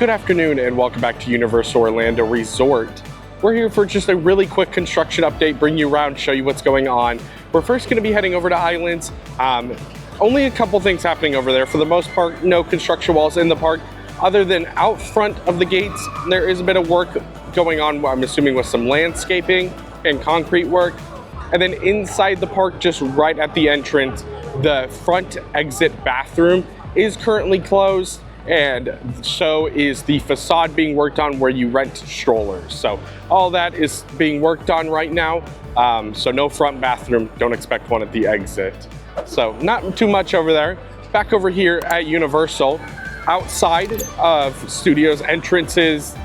Good afternoon and welcome back to Universal Orlando Resort. We're here for just a really quick construction update, bring you around, show you what's going on. We're first going to be heading over to Islands. Only a couple things happening over there. For the most part, no construction walls in the park. Other than out front of the gates, there is a bit of work going on, I'm assuming with some landscaping and concrete work. And then inside the park, just right at the entrance, the front exit bathroom is currently closed. And so is the facade being worked on where you rent strollers. So all that is being worked on right now. So no front bathroom, don't expect one at the exit. So not too much over there. Back over here at Universal, outside of studios entrances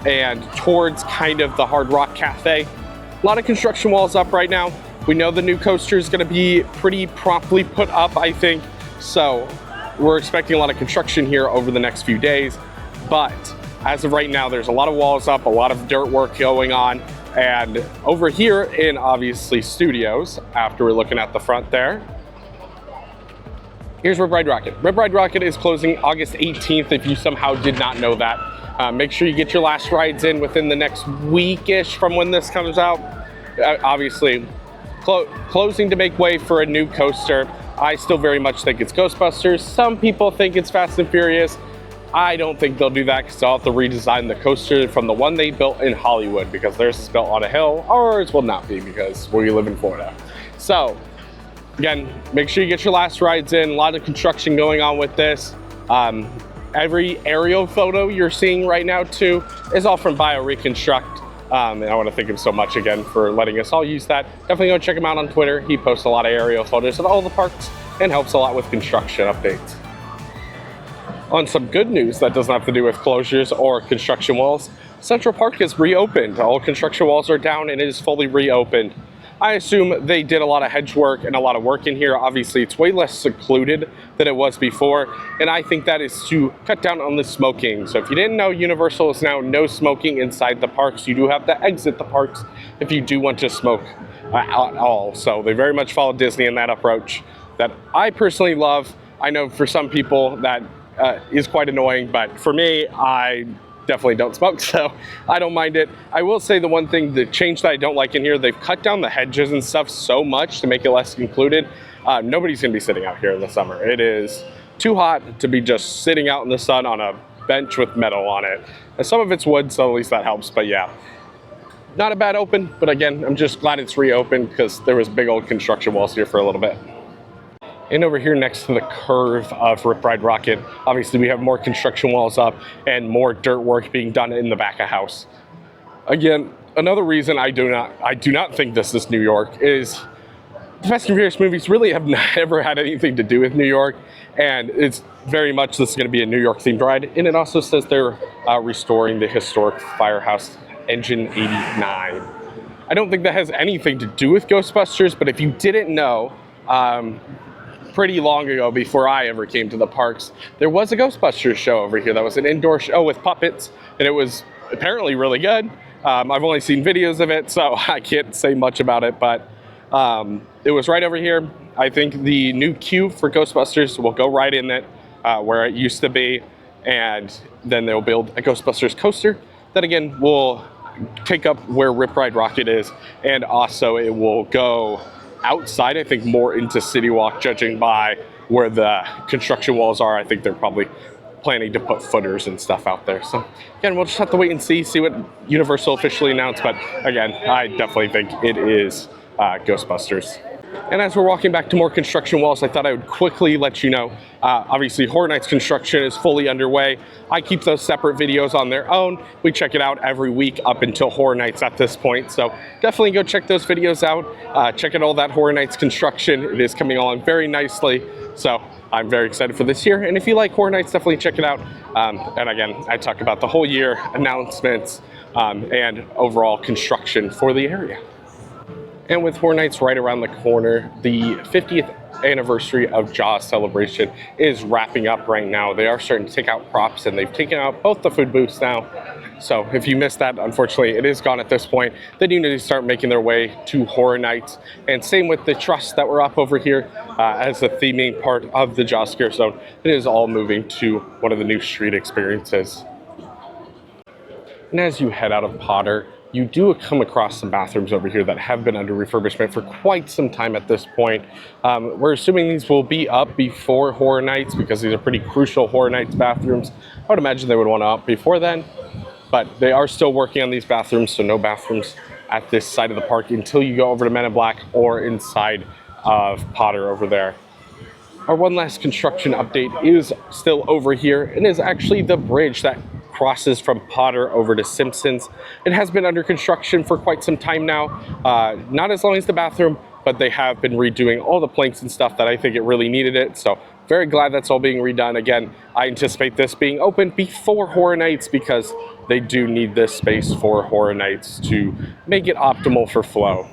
and towards kind of the Hard Rock Cafe, a lot of construction walls up right now. We know the new coaster is going to be pretty promptly put up, I think. So we're expecting a lot of construction here over the next few days, but as of right now, there's a lot of walls up, a lot of dirt work going on. And over here in obviously studios, after we're looking at the front there, here's Rip Ride Rockit. Rip Ride Rockit is closing August 18th if you somehow did not know that. Make sure you get your last rides in within the next week-ish from when this comes out. Obviously, closing to make way for a new coaster. I still very much think it's Ghostbusters. Some people think it's Fast and Furious. I don't think they'll do that because they'll have to redesign the coaster from the one they built in Hollywood, because theirs is built on a hill, or ours will not be because we live in Florida. So again, make sure you get your last rides in. A lot of construction going on with this. Every aerial photo you're seeing right now too is all from BioReconstruct. And I want to thank him so much again for letting us all use that. Definitely go check him out on Twitter. He posts a lot of aerial photos of all the parks and helps a lot with construction updates. On some good news that doesn't have to do with closures or construction walls, Central Park is reopened. All construction walls are down and it is fully reopened. I assume they did a lot of hedge work and a lot of work in here. Obviously, it's way less secluded than it was before, and I think that is to cut down on the smoking. So if you didn't know, Universal is now no smoking inside the parks. You do have to exit the parks if you do want to smoke at all. So they very much follow Disney in that approach that I personally love. I know for some people that is quite annoying, but for me, I definitely don't smoke, so I don't mind it. I will say the one thing, the change that I don't like in here, they've cut down the hedges and stuff so much to make it less included. Nobody's gonna be sitting out here in the summer. It is too hot to be just sitting out in the sun on a bench with metal on it. And some of it's wood, so at least that helps, but yeah. Not a bad open, but again, I'm just glad it's reopened because there was big old construction walls here for a little bit. And over here next to the curve of Rip Ride Rockit, obviously we have more construction walls up and more dirt work being done in the back of house. Again, another reason I do not think this is New York is the Fast and Furious movies really have never had anything to do with New York, and it's very much this is going to be a New York themed ride. And it also says they're restoring the historic Firehouse Engine 89. I don't think that has anything to do with Ghostbusters, but if you didn't know, pretty long ago, before I ever came to the parks, there was a Ghostbusters show over here that was an indoor show with puppets, and it was apparently really good. I've only seen videos of it, so I can't say much about it, but it was right over here. I think the new queue for Ghostbusters will go right in it where it used to be, and then they'll build a Ghostbusters coaster that again will take up where Rip Ride Rockit is, and also it will go outside, I think more into City Walk, judging by where the construction walls are. I think they're probably planning to put footers and stuff out there. So again, we'll just have to wait and see what Universal officially announced. But again, I definitely think it is Ghostbusters. And as we're walking back to more construction walls, I thought I would quickly let you know, obviously Horror Nights construction is fully underway. I keep those separate videos on their own. We check it out every week up until Horror Nights at this point. So definitely go check those videos out. Check out all that Horror Nights construction. It is coming along very nicely. So I'm very excited for this year. And if you like Horror Nights, definitely check it out. And again, I talk about the whole year, announcements, and overall construction for the area. And with Horror Nights right around the corner, the 50th anniversary of Jaws celebration is wrapping up right now. They are starting to take out props, and they've taken out both the food booths now. So if you missed that, unfortunately, it is gone at this point. They do need to start making their way to Horror Nights. And same with the truss that were up over here as the theming part of the Jaws Scare Zone. It is all moving to one of the new street experiences. And as you head out of Potter, you do come across some bathrooms over here that have been under refurbishment for quite some time at this point. We're assuming these will be up before Horror Nights because these are pretty crucial Horror Nights bathrooms. I would imagine they would want to up before then, but they are still working on these bathrooms, so no bathrooms at this side of the park until you go over to Men in Black or inside of Potter over there. Our one last construction update is still over here, and is actually the bridge that crosses from Potter over to Simpsons. It has been under construction for quite some time now, not as long as the bathroom, but they have been redoing all the planks and stuff that I think it really needed it. So very glad that's all being redone. Again, I anticipate this being open before Horror Nights because they do need this space for Horror Nights to make it optimal for flow.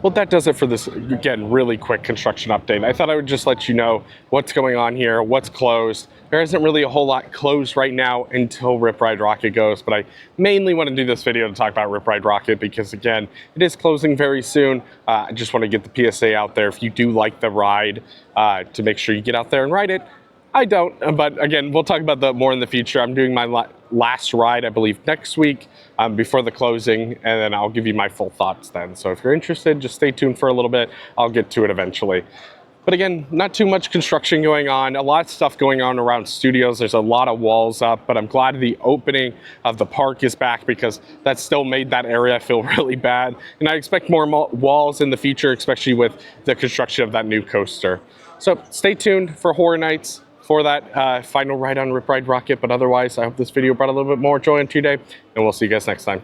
Well, that does it for this, again, really quick construction update. I thought I would just let you know what's going on here, what's closed. There isn't really a whole lot closed right now until Rip Ride Rockit goes, but I mainly want to do this video to talk about Rip Ride Rockit because, again, it is closing very soon. I just want to get the PSA out there if you do like the ride to make sure you get out there and ride it. I don't, but again, we'll talk about that more in the future. I'm doing my last ride, I believe, next week before the closing, and then I'll give you my full thoughts then. So if you're interested, just stay tuned for a little bit. I'll get to it eventually. But again, not too much construction going on, a lot of stuff going on around studios. There's a lot of walls up, but I'm glad the opening of the park is back because that still made that area feel really bad. And I expect more walls in the future, especially with the construction of that new coaster. So stay tuned for Horror Nights for that final ride on Rip Ride Rockit. But otherwise, I hope this video brought a little bit more joy into your day, and we'll see you guys next time.